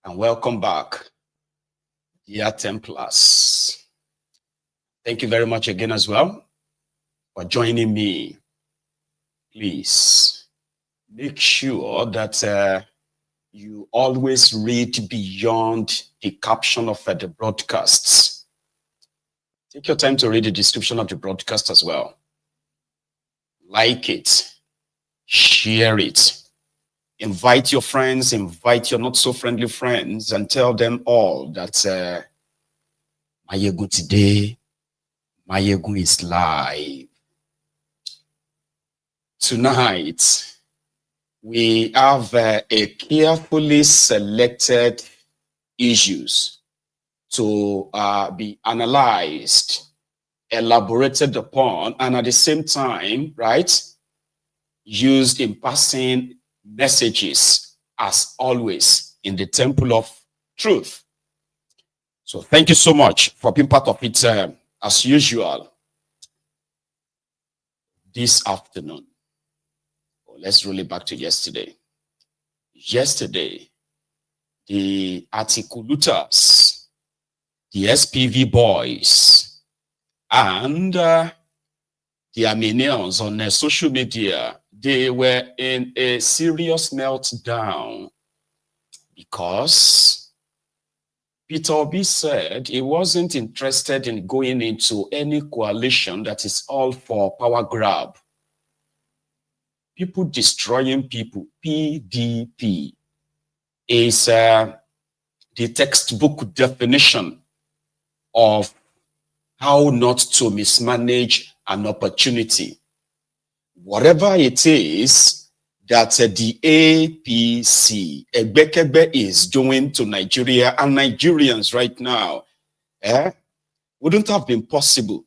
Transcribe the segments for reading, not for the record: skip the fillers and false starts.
and welcome back, dear Templars. Thank you very much again as well for joining me. Please make sure that you always read beyond the caption of the broadcasts. Take your time to read the description of the broadcast as well. Like it, share it. Invite your friends, invite your not so friendly friends, and tell them all that Mayegun today, Mayegun is live. Tonight, we have a carefully selected issues to be analyzed, elaborated upon, and at the same time, right, used in passing messages as always in the temple of truth. So thank you so much for being part of it as usual this afternoon. Let's roll it back to yesterday. Yesterday, the articulators, the SPV boys, and the Armenians on social media, they were in a serious meltdown because Peter Obi said he wasn't interested in going into any coalition that is all for power grab. People destroying people, PDP, is the textbook definition of how not to mismanage an opportunity. Whatever it is that the APC, Egbekebe, is doing to Nigeria and Nigerians right now, wouldn't have been possible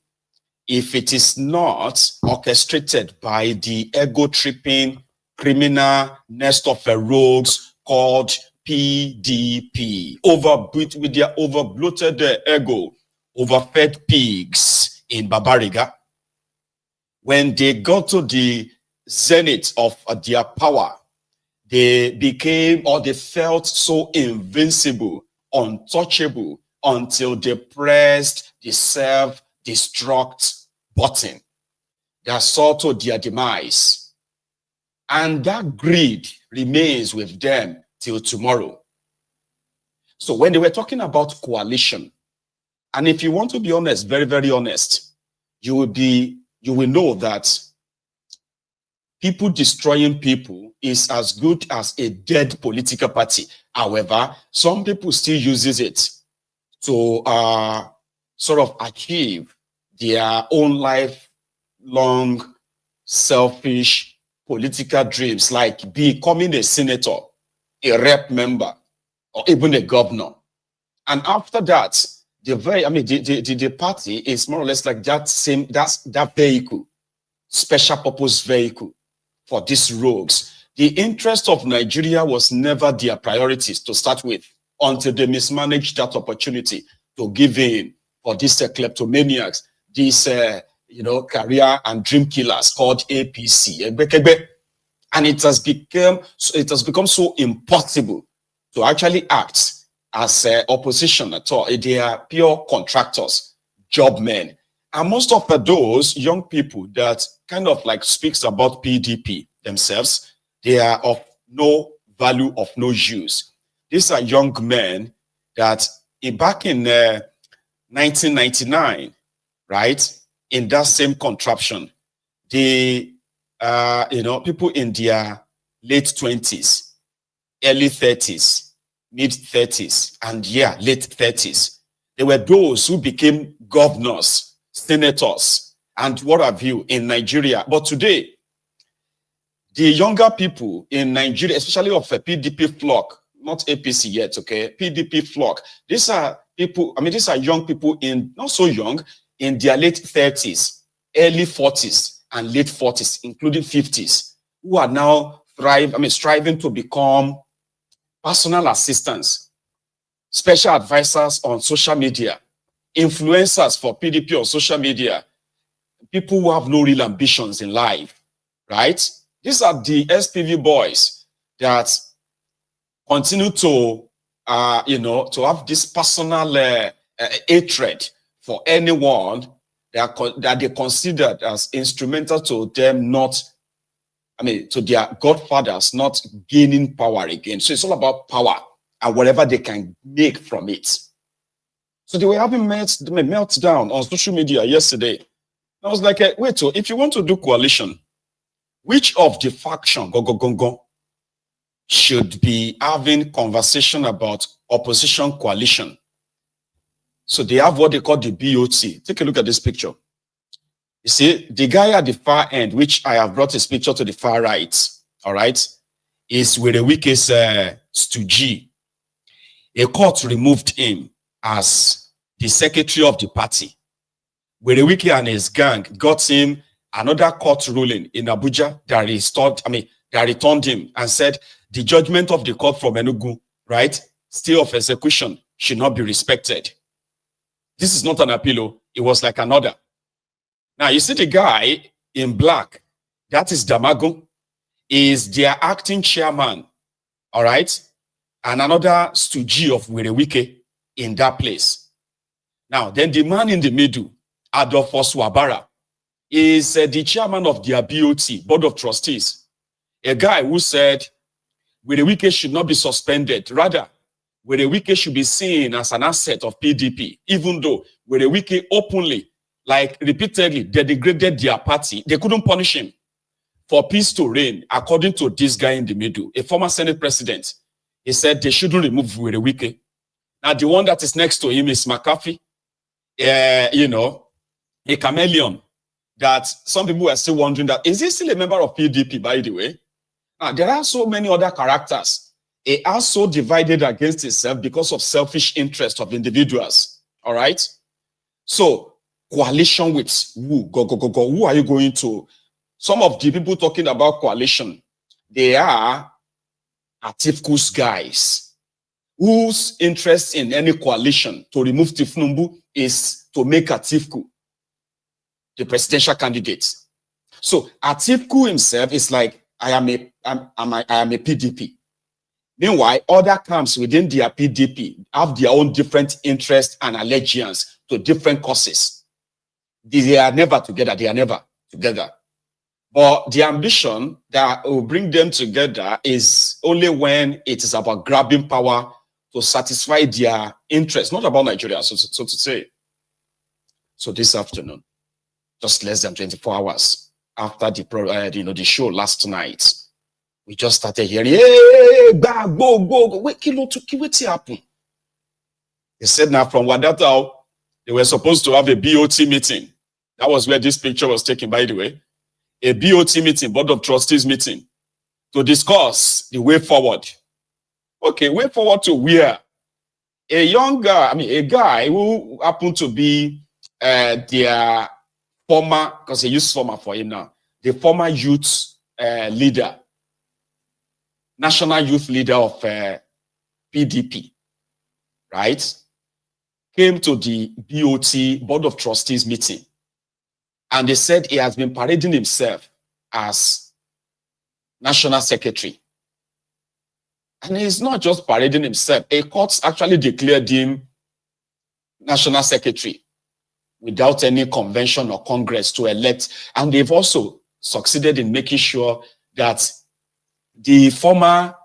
if it is not orchestrated by the ego-tripping criminal nest of rogues called PDP, with their over-bloated ego, overfed pigs in Babariga. When they got to the zenith of their power, they became, or they felt so invincible, untouchable, until they pressed the self-destruct button that saw to their demise. And that greed remains with them till tomorrow. So when they were talking about coalition, and if you want to be honest, very, very honest, you will know that people destroying people is as good as a dead political party. However, some people still uses it to sort of achieve their own lifelong selfish political dreams, like becoming a senator, a rep member, or even a governor. And after that, the party is more or less like that vehicle, special purpose vehicle for these rogues. The interest of Nigeria was never their priorities to start with until they mismanaged that opportunity to give in for these kleptomaniacs, these career and dream killers called APC. And it has become so impossible to actually act as opposition at all. They are pure contractors, job men. And most of those young people that kind of like speaks about PDP themselves, they are of no value, of no use. These are young men that back in 1999, right, in that same contraption, the people in their late 20s, early 30s, mid 30s, and late 30s. They were those who became governors, senators, and what have you in Nigeria. But today, the younger people in Nigeria, especially of a PDP flock, not APC yet, okay, PDP flock, these are people, these are young people not so young, in their late 30s, early 40s, and late 40s, including 50s, who are now striving to become personal assistants, special advisors on social media, influencers for PDP on social media, people who have no real ambitions in life, right? These are the SPV boys that continue to to have this personal hatred for anyone that they considered as instrumental to them to their godfathers not gaining power again. So it's all about power and whatever they can make from it. So they were having meltdown on social media yesterday. I was like, wait, so if you want to do coalition, which of the faction should be having conversation about opposition coalition? So they have what they call the BOT. Take a look at this picture. You see, the guy at the far end, which I have brought his picture to the far right, all right, is Werewike's stooge. A court removed him as the secretary of the party. Werewike and his gang got him another court ruling in Abuja that returned him and said the judgment of the court from Enugu, right, stay of execution should not be respected. This is not an appeal. It was like an order. Now, you see the guy in black, that is Damago, is their acting chairman, all right? And another stooge of Werewike in that place. Now, then the man in the middle, Adolphus Wabara, is the chairman of their BOT, Board of Trustees. A guy who said Werewike should not be suspended. Rather, Werewike should be seen as an asset of PDP, even though Werewike openly, like repeatedly, they degraded their party. They couldn't punish him. For peace to reign, according to this guy in the middle, a former Senate president, he said they shouldn't remove Werewike. Now, the one that is next to him is McAfee, a chameleon that some people are still wondering that, is he still a member of PDP, by the way? Now, there are so many other characters. He are so divided against himself because of selfish interest of individuals, all right? So, coalition with who? Go. Who are you going to? Some of the people talking about coalition, they are Atifu's guys, whose interest in any coalition to remove Tifnumbu is to make Atifu the presidential candidate. So Atifu himself is like, I am a PDP. Meanwhile, other camps within their PDP have their own different interests and allegiance to different causes. They are never together. They are never together. But the ambition that will bring them together is only when it is about grabbing power to satisfy their interests, not about Nigeria, so to say. So this afternoon, just less than 24 hours after the show last night, we just started hearing, hey, go. Wait, what's happening? They said now from Wadata, they were supposed to have a BOT meeting. That was where this picture was taken, by the way. A BOT meeting, Board of Trustees meeting, to discuss the way forward. Okay, way forward to where? A guy who happened to be their former, because they use former for him now, the former youth leader, national youth leader of PDP, right? Came to the BOT, Board of Trustees meeting. And they said he has been parading himself as national secretary. And he's not just parading himself. A court actually declared him national secretary without any convention or congress to elect. And they've also succeeded in making sure that the former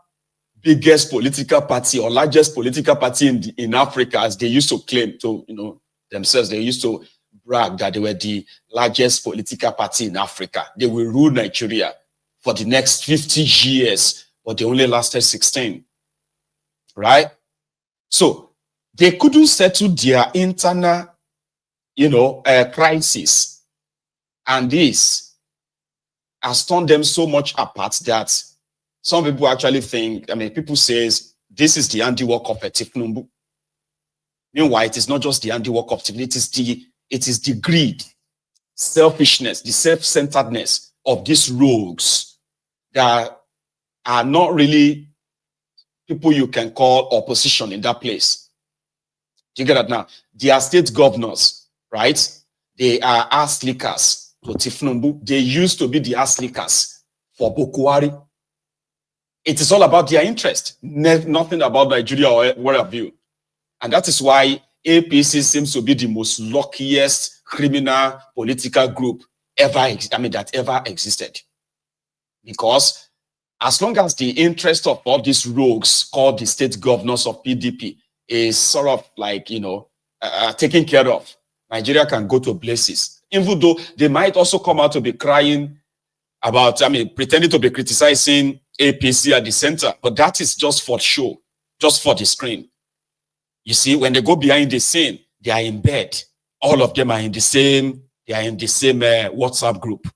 biggest political party or largest political party in Africa, as they used to claim to themselves, they used to brag that they were the largest political party in Africa. They will rule Nigeria for the next 50 years, but they only lasted 16, right? So they couldn't settle their internal, crisis. And this has turned them so much apart that some people actually think, people says this is the handiwork of Tifnumbu. Meanwhile, it is not just the handiwork of Tifnumbu, it is the greed, selfishness, the self-centeredness of these rogues that are not really people you can call opposition in that place. Do you get that now? They are state governors, right? They are ass lickers to Tifnumbu. They used to be the ass lickers for Bokuwari. It is all about their interest, nothing about Nigeria or what have you. And that is why APC seems to be the most luckiest criminal political group that ever existed. Because as long as the interest of all these rogues called the state governors of PDP is sort of like, taken care of, Nigeria can go to places. Even though they might also come out to be crying about, pretending to be criticizing APC at the center, but that is just for show, just for the screen. You see, when they go behind the scene, they are in bed. All of them are in the same, WhatsApp group.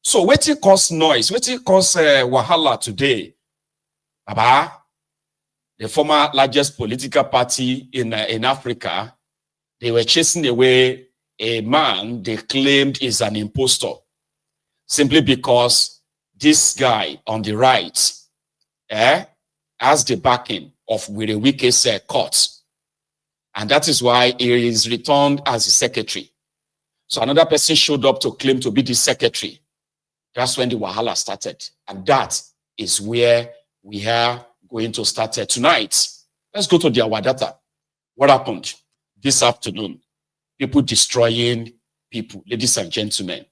So what it cause noise, what it cause wahala today? Baba, the former largest political party in Africa, they were chasing away a man they claimed is an impostor, simply because this guy on the right has the backing of Wike's court. And that is why he is returned as a secretary. So another person showed up to claim to be the secretary. That's when the wahala started. And that is where we are going to start tonight. Let's go to the our data. What happened this afternoon? People destroying people, ladies and gentlemen.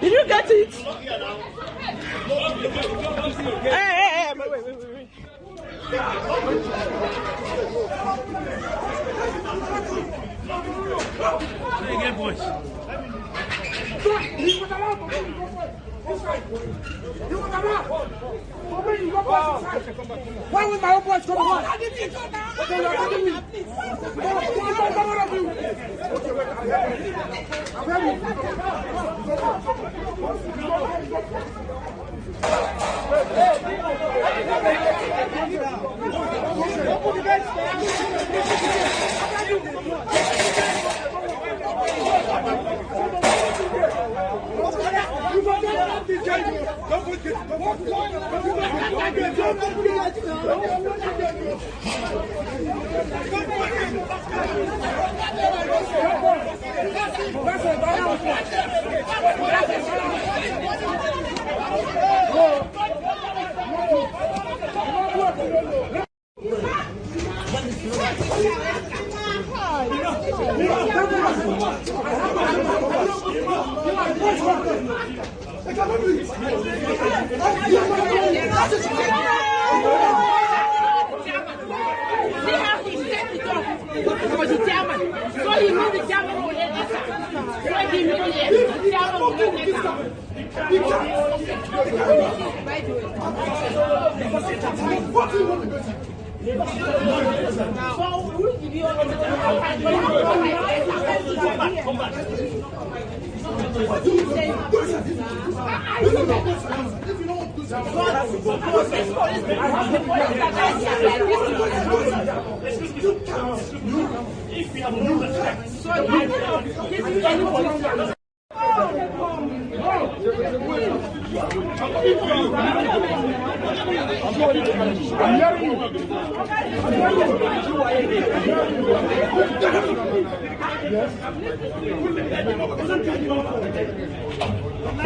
Did you get it? Hey, wait. Hey, get boys. Why would my own boys come on?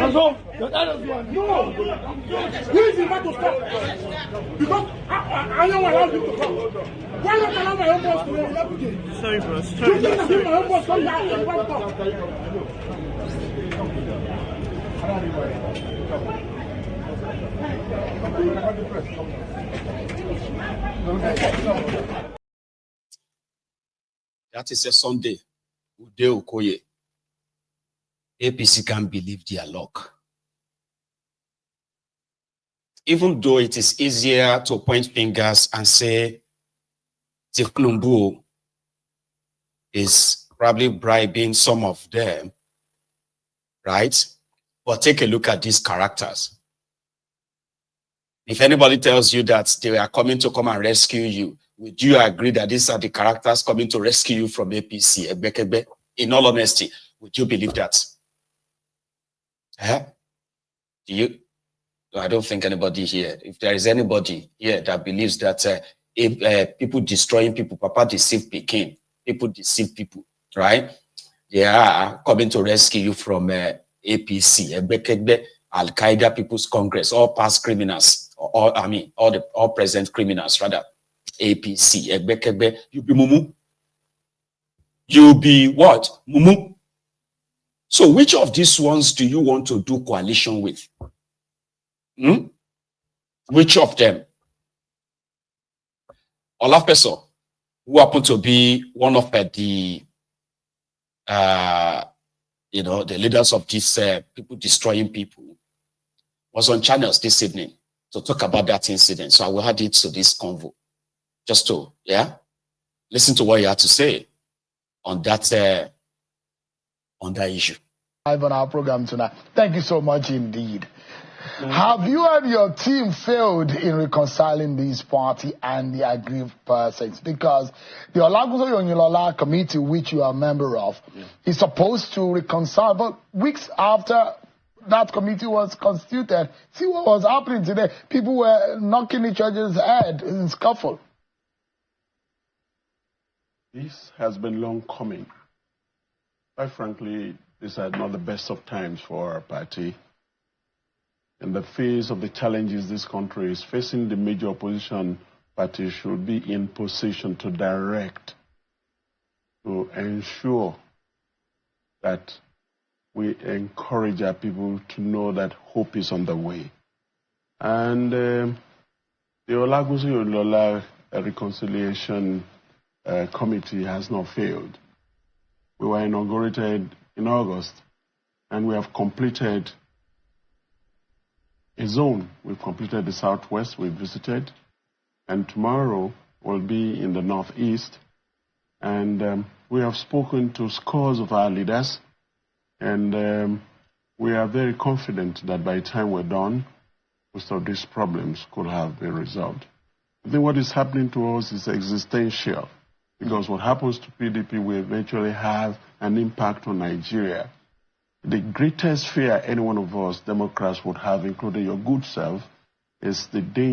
No, who is the man to stop? Because I don't allow you to talk. Why not allow my own boss to talk? Sorry, bro. You think that if my own boss comes out and won't talk? That is a Sunday. Ude Okoye. APC can't believe their luck. Even though it is easier to point fingers and say Tikunumbu is probably bribing some of them, right? But take a look at these characters. If anybody tells you that they are coming to come and rescue you, would you agree that these are the characters coming to rescue you from APC? Ebekebe? In all honesty, would you believe that? Do you? I don't think anybody here, if there is anybody here that believes that people destroying people, Papa deceive Peking, people deceive people, right? They are coming to rescue you from APC, Ebekebe, Al-Qaeda People's Congress, all past criminals, all present criminals, rather. APC, Ebekebe, you be mumu. You be what? Mumu. So which of these ones do you want to do coalition with? Which of them? Olafeso, who happened to be one of the the leaders of these people destroying people, was on channels this evening to talk about that incident. So I will add it to this convo, just to listen to what you had to say on that issue. Live on our program tonight. Thank you so much indeed. Have you and your team failed in reconciling this party and the aggrieved persons? Because the Olagunso Yonyilola committee, which you are a member of, is supposed to reconcile. But weeks after that committee was constituted, see what was happening today. People were knocking each other's head in scuffle. This has been long coming. Quite frankly, these are not the best of times for our party. In the face of the challenges this country is facing, the major opposition party should be in position to direct, to ensure that we encourage our people to know that hope is on the way. And the Olagunso Reconciliation Committee has not failed. We were inaugurated in August, and we have completed a zone. We've completed the Southwest, we've visited, and tomorrow we'll be in the Northeast. And we have spoken to scores of our leaders, and we are very confident that by the time we're done, most of these problems could have been resolved. I think what is happening to us is existential, because what happens to PDP will eventually have an impact on Nigeria. The greatest fear any one of us Democrats would have, including your good self, is the danger